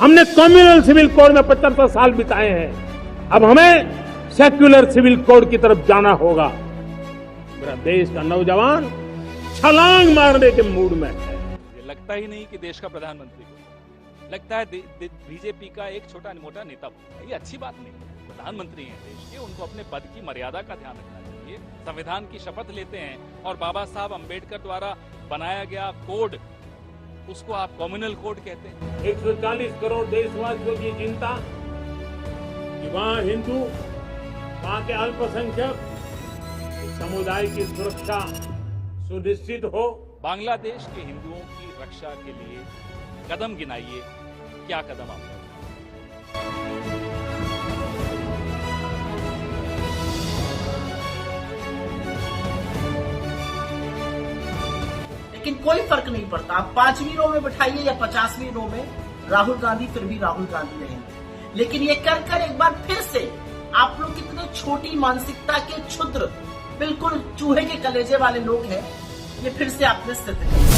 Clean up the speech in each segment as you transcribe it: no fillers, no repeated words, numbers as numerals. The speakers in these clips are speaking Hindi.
हमने कम्युनल सिविल कोड में 75 साल बिताए हैं। अब हमें सेक्युलर सिविल कोड की तरफ जाना होगा। मेरा देश का नौजवान छलांग मारने के मूड में है। ये लगता ही नहीं कि देश का प्रधानमंत्री को, लगता है बीजेपी का एक छोटा मोटा नेता। ये अच्छी बात नहीं है। प्रधानमंत्री हैं देश के, उनको अपने पद की मर्यादा का ध्यान रखना चाहिए। संविधान की शपथ लेते हैं और बाबा साहब अंबेडकर द्वारा बनाया गया कोड, उसको आप कम्युनल कोड कहते हैं। 140 करोड़ देशवासियों की चिंता कि वहां हिंदू, वहां के अल्पसंख्यक समुदाय की सुरक्षा सुनिश्चित हो। बांग्लादेश के हिंदुओं की रक्षा के लिए कदम गिनाइए, क्या कदम आप? लेकिन कोई फर्क नहीं पड़ता, आप 5वीं रो में बैठाइए या 50वीं रो में, राहुल गांधी फिर भी राहुल गांधी रहेंगे। लेकिन ये कर एक बार फिर से आप लोग कितने छोटी मानसिकता के क्षुद्र, बिल्कुल चूहे के कलेजे वाले लोग हैं, ये फिर से आपने सिद्ध किया।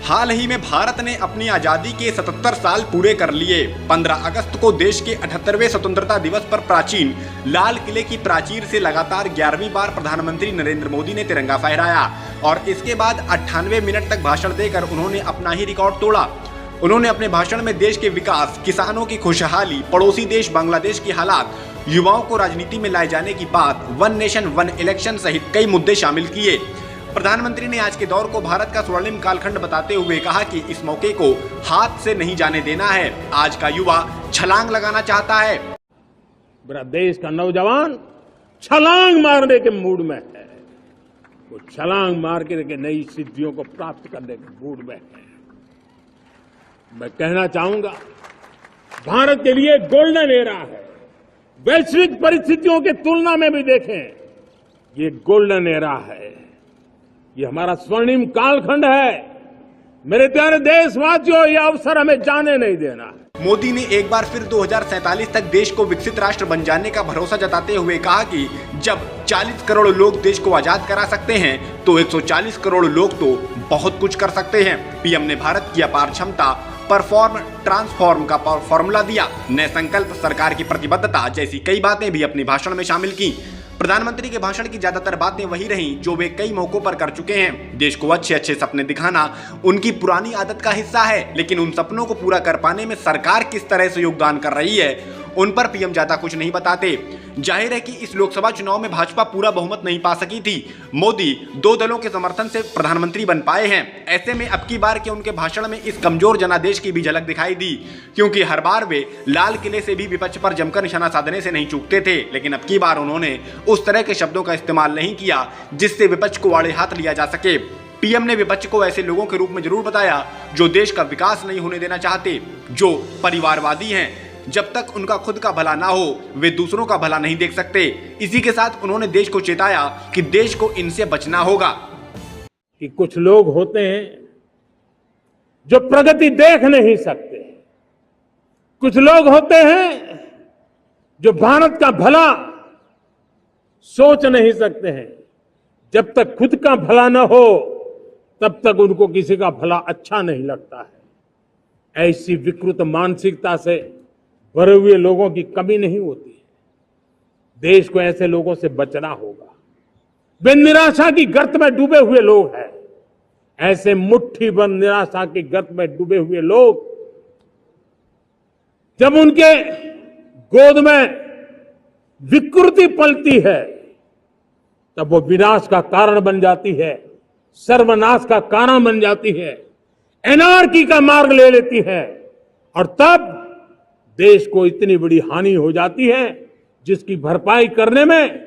हाल ही में भारत ने अपनी आजादी के 77 साल पूरे कर लिए। 15 अगस्त को देश के 78वें स्वतंत्रता दिवस पर प्राचीन लाल किले की प्राचीर से लगातार 11वीं बार प्रधानमंत्री नरेंद्र मोदी ने तिरंगा फहराया और इसके बाद 98 मिनट तक भाषण देकर उन्होंने अपना ही रिकॉर्ड तोड़ा। उन्होंने अपने भाषण में देश के विकास, किसानों की खुशहाली, पड़ोसी देश बांग्लादेश की हालात, युवाओं को राजनीति में लाए जाने की बात, वन नेशन वन इलेक्शन सहित कई मुद्दे शामिल किए। प्रधानमंत्री ने आज के दौर को भारत का स्वर्णिम कालखंड बताते हुए कहा कि इस मौके को हाथ से नहीं जाने देना है। आज का युवा छलांग लगाना चाहता है। मेरा देश का नौजवान छलांग मारने के मूड में है। वो छलांग मार के नई सिद्धियों को प्राप्त करने के मूड में है। मैं कहना चाहूंगा, भारत के लिए गोल्डन एरा है। वैश्विक परिस्थितियों की तुलना में भी देखें, ये गोल्डन एरा है। ये हमारा स्वर्णिम कालखंड है। मेरे प्यारे देशवासियों, ये अवसर हमें जाने नहीं देना है। मोदी ने एक बार फिर 2047 तक देश को विकसित राष्ट्र बन जाने का भरोसा जताते हुए कहा कि जब 40 करोड़ लोग देश को आजाद करा सकते हैं तो 140 करोड़ लोग तो बहुत कुछ कर सकते हैं। पीएम ने भारत की अपार क्षमता, परफॉर्म ट्रांसफॉर्म का फॉर्मूला दिया, नए संकल्प, सरकार की प्रतिबद्धता जैसी कई बातें भी अपने भाषण में शामिल की। प्रधानमंत्री के भाषण की ज्यादातर बातें वही रहीं जो वे कई मौकों पर कर चुके हैं। देश को अच्छे अच्छे सपने दिखाना उनकी पुरानी आदत का हिस्सा है, लेकिन उन सपनों को पूरा कर पाने में सरकार किस तरह से योगदान कर रही है, उन पर पीएम ज्यादा कुछ नहीं बताते। जाहिर है कि इस लोकसभा चुनाव में भाजपा पूरा बहुमत नहीं पा सकी थी। मोदी 2 दलों के समर्थन से प्रधानमंत्री बन पाए हैं। ऐसे में अब की बार के उनके भाषण में इस कमजोर जनादेश की भी झलक दिखाई दी, क्योंकि हर बार वे लाल किले से भी विपक्ष पर जमकर निशाना साधने से नहीं चूकते थे। लेकिन अब की बार उन्होंने उस तरह के शब्दों का इस्तेमाल नहीं किया जिससे विपक्ष को आड़े हाथ लिया जा सके। पीएम ने विपक्ष को ऐसे लोगों के रूप में जरूर बताया जो देश का विकास नहीं होने देना चाहते, जो परिवारवादी हैं। जब तक उनका खुद का भला ना हो वे दूसरों का भला नहीं देख सकते। इसी के साथ उन्होंने देश को चेताया कि देश को इनसे बचना होगा। कि कुछ लोग होते हैं जो प्रगति देख नहीं सकते, कुछ लोग होते हैं जो भारत का भला सोच नहीं सकते हैं। जब तक खुद का भला न हो तब तक उनको किसी का भला अच्छा नहीं लगता है। ऐसी विकृत मानसिकता से भरे हुए लोगों की कमी नहीं होती है। देश को ऐसे लोगों से बचना होगा। वे निराशा की गर्त में डूबे हुए लोग हैं। ऐसे मुट्ठी भर निराशा की गर्त में डूबे हुए लोग जब उनके गोद में विकृति पलती है तब वो विनाश का कारण बन जाती है, सर्वनाश का कारण बन जाती है, एनार्की का मार्ग ले लेती है और तब देश को इतनी बड़ी हानि हो जाती है जिसकी भरपाई करने में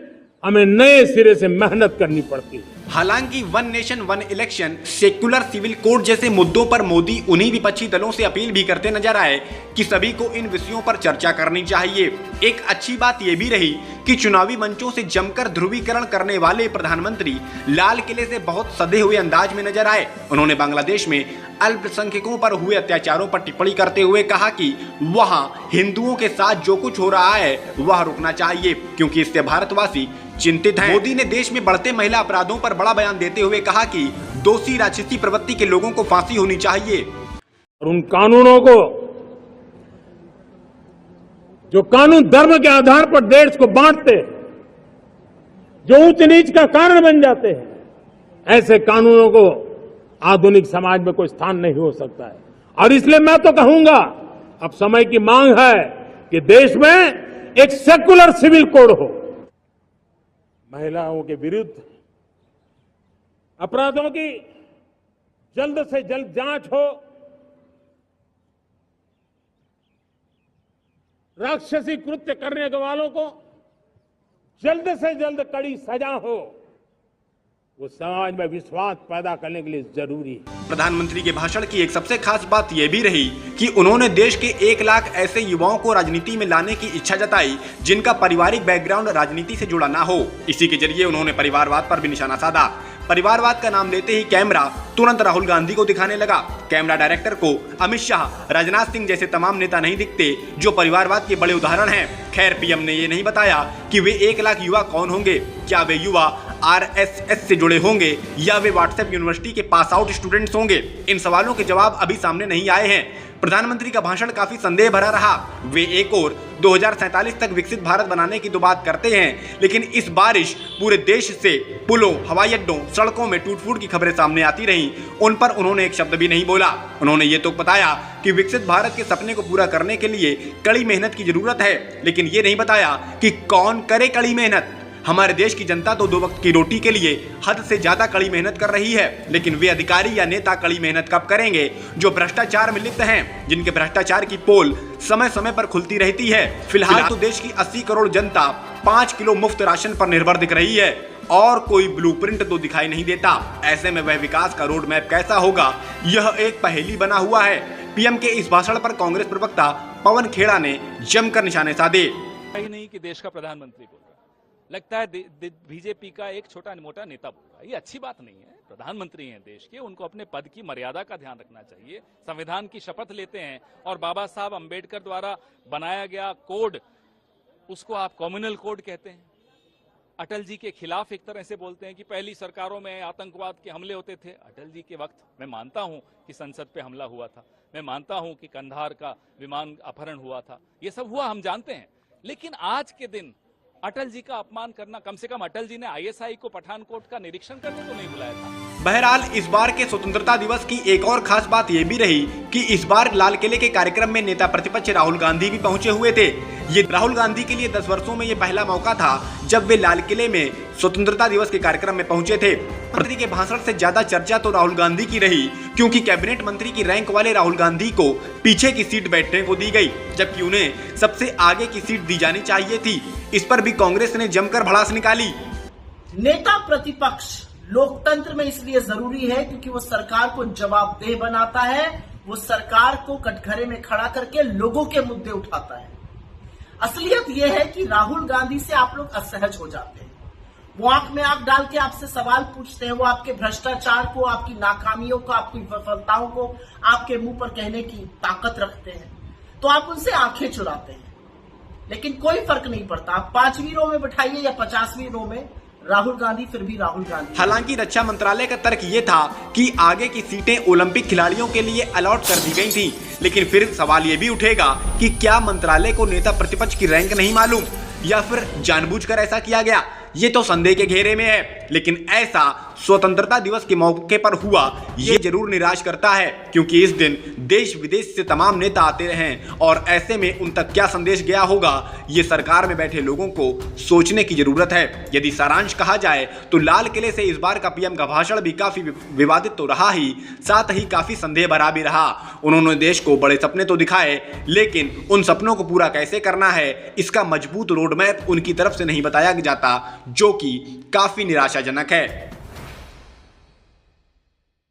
हमें नए सिरे से मेहनत करनी पड़ती है। हालांकि one nation one election, secular civil code जैसे मुद्दों पर मोदी उन्हीं विपक्षी दलों से अपील भी करते नजर आए कि सभी को इन विषयों पर चर्चा करनी चाहिए। एक अच्छी बात यह भी रही कि चुनावी मंचों से जमकर ध्रुवीकरण करने वाले प्रधानमंत्री लाल किले से बहुत सधे हुए अंदाज में नजर आए। उन्होंने बांग्लादेश में अल्पसंख्यकों पर हुए अत्याचारों पर टिप्पणी करते हुए कहा कि वहां हिंदुओं के साथ जो कुछ हो रहा है वह रुकना चाहिए, क्योंकि इससे भारतवासी चिंतित हैं। मोदी ने देश में बढ़ते महिला अपराधों पर बड़ा बयान देते हुए कहा कि दोषी राक्षसी प्रवृत्ति के लोगों को फांसी होनी चाहिए। और उन कानूनों को, जो कानून धर्म के आधार पर देश को बांटते हैं, जो ऊंच नीच का कारण बन जाते हैं, ऐसे कानूनों को आधुनिक समाज में कोई स्थान नहीं हो सकता है। और इसलिए मैं तो कहूंगा, अब समय की मांग है कि देश में एक सेकुलर सिविल कोड हो। महिलाओं के विरुद्ध अपराधों की जल्द से जल्द जांच हो, राक्षसी कृत्य करने वालों को जल्द से जल्द कड़ी सजा हो, वो समाज में विश्वास पैदा करने के लिए जरूरी है। प्रधानमंत्री के भाषण की एक सबसे खास बात यह भी रही कि उन्होंने देश के 1 लाख ऐसे युवाओं को राजनीति में लाने की इच्छा जताई जिनका पारिवारिक बैकग्राउंड राजनीति से जुड़ा ना हो। इसी के जरिए उन्होंने परिवारवाद पर भी निशाना साधा। परिवारवाद का नाम लेते ही कैमरा तुरंत राहुल गांधी को दिखाने लगा। कैमरा डायरेक्टर को अमित शाह, राजनाथ सिंह जैसे तमाम नेता नहीं दिखते जो परिवारवाद के बड़े उदाहरण हैं। खैर, पीएम ने ये नहीं बताया कि वे 1 लाख युवा कौन होंगे। क्या वे युवा आरएसएस से जुड़े होंगे या वे व्हाट्सएप यूनिवर्सिटी के पास आउट स्टूडेंट्स होंगे? इन सवालों के जवाब अभी सामने नहीं आए हैं। प्रधानमंत्री का भाषण काफी संदेह भरा रहा। वे एक और 2047 तक विकसित भारत बनाने की तो बात करते हैं, लेकिन इस बारिश पूरे देश से पुलों, हवाई अड्डों, सड़कों में टूट फूट की खबरें सामने आती रहीं, उन पर उन्होंने एक शब्द भी नहीं बोला। उन्होंने ये तो बताया कि विकसित भारत के सपने को पूरा करने के लिए कड़ी मेहनत की जरूरत है, लेकिन ये नहीं बताया कि कौन करे कड़ी मेहनत। हमारे देश की जनता तो 2 वक्त की रोटी के लिए हद से ज्यादा कड़ी मेहनत कर रही है, लेकिन वे अधिकारी या नेता कड़ी मेहनत कब करेंगे जो भ्रष्टाचार में लिप्त हैं, जिनके भ्रष्टाचार की पोल समय समय पर खुलती रहती है। फिलहाल तो देश की 80 करोड़ जनता 5 किलो मुफ्त राशन पर निर्भर दिख रही है और कोई ब्लूप्रिंट तो दिखाई नहीं देता। ऐसे में वह विकास का रोड मैप कैसा होगा, यह एक पहेली बना हुआ है। पीएम के इस भाषण पर कांग्रेस प्रवक्ता पवन खेड़ा ने जमकर निशाने साधे। ही नहीं कि देश का प्रधानमंत्री बोल रहा, लगता है बीजेपी का एक छोटा मोटा नेता बोल रहा है। ये अच्छी बात नहीं है। प्रधानमंत्री हैं देश के, उनको अपने पद की मर्यादा का ध्यान रखना चाहिए। संविधान की शपथ लेते हैं और बाबा साहब अंबेडकर द्वारा बनाया गया कोड, उसको आप कम्युनल कोड कहते हैं। अटल जी के खिलाफ एक तरह से बोलते हैं कि पहली सरकारों में आतंकवाद के हमले होते थे। अटल जी के वक्त मैं मानता हूं कि संसद पे हमला हुआ था, मैं मानता हूं कि कंधार का विमान अपहरण हुआ था, ये सब हुआ, हम जानते हैं। लेकिन आज के दिन अटल जी का अपमान करना, कम से कम अटल जी ने आईएसआई को पठानकोट का निरीक्षण करने को नहीं बुलाया था। बहरहाल इस बार के स्वतंत्रता दिवस की एक और खास बात यह भी रही कि इस बार लाल किले के कार्यक्रम में नेता प्रतिपक्ष राहुल गांधी भी पहुंचे हुए थे। ये राहुल गांधी के लिए 10 वर्षों में ये पहला मौका था जब वे लाल किले में स्वतंत्रता दिवस के कार्यक्रम में पहुंचे थे। प्रधानमंत्री के भाषण से ज्यादा चर्चा तो राहुल गांधी की रही, क्योंकि कैबिनेट मंत्री की रैंक वाले राहुल गांधी को पीछे की सीट बैठने को दी गई, जबकि उन्हें सबसे आगे की सीट दी जानी चाहिए थी। इस पर भी कांग्रेस ने जमकर भड़ास निकाली। नेता प्रतिपक्ष लोकतंत्र में इसलिए जरूरी है क्योंकि वो सरकार को जवाबदेह बनाता है, वो सरकार को कटघरे में खड़ा करके लोगों के मुद्दे उठाता है। असलियत यह है कि राहुल गांधी से आप लोग असहज हो जाते हैं। वो आंख में आंख डाल के आपसे सवाल पूछते हैं, वो आपके भ्रष्टाचार को, आपकी नाकामियों को, आपकी विफलताओं को आपके मुंह पर कहने की ताकत रखते हैं, तो आप उनसे आंखें चुराते हैं। लेकिन कोई फर्क नहीं पड़ता, आप 5वीं रो में बैठाइए या 50वीं रो में, राहुल गांधी फिर भी राहुल गांधी। हालांकि रक्षा मंत्रालय का तर्क ये था कि आगे की सीटें ओलंपिक खिलाड़ियों के लिए अलॉट कर दी गई थी, लेकिन फिर सवाल ये भी उठेगा कि क्या मंत्रालय को नेता प्रतिपक्ष की रैंक नहीं मालूम या फिर जानबूझकर ऐसा किया गया, ये तो संदेह के घेरे में है। लेकिन ऐसा स्वतंत्रता दिवस के मौके पर हुआ, ये जरूर निराश करता है, क्योंकि इस दिन देश विदेश से तमाम नेता आते हैं और ऐसे में उन तक क्या संदेश गया होगा, ये सरकार में बैठे लोगों को सोचने की जरूरत है। यदि सारांश कहा जाए तो लाल किले से इस बार का पीएम का भाषण भी काफी विवादित तो रहा ही, साथ ही काफी संदेह भरा भी रहा। उन्होंने देश को बड़े सपने तो दिखाए, लेकिन उन सपनों को पूरा कैसे करना है, इसका मजबूत रोड मैप उनकी तरफ से नहीं बताया जाता, जो कि काफी निराशाजनक है।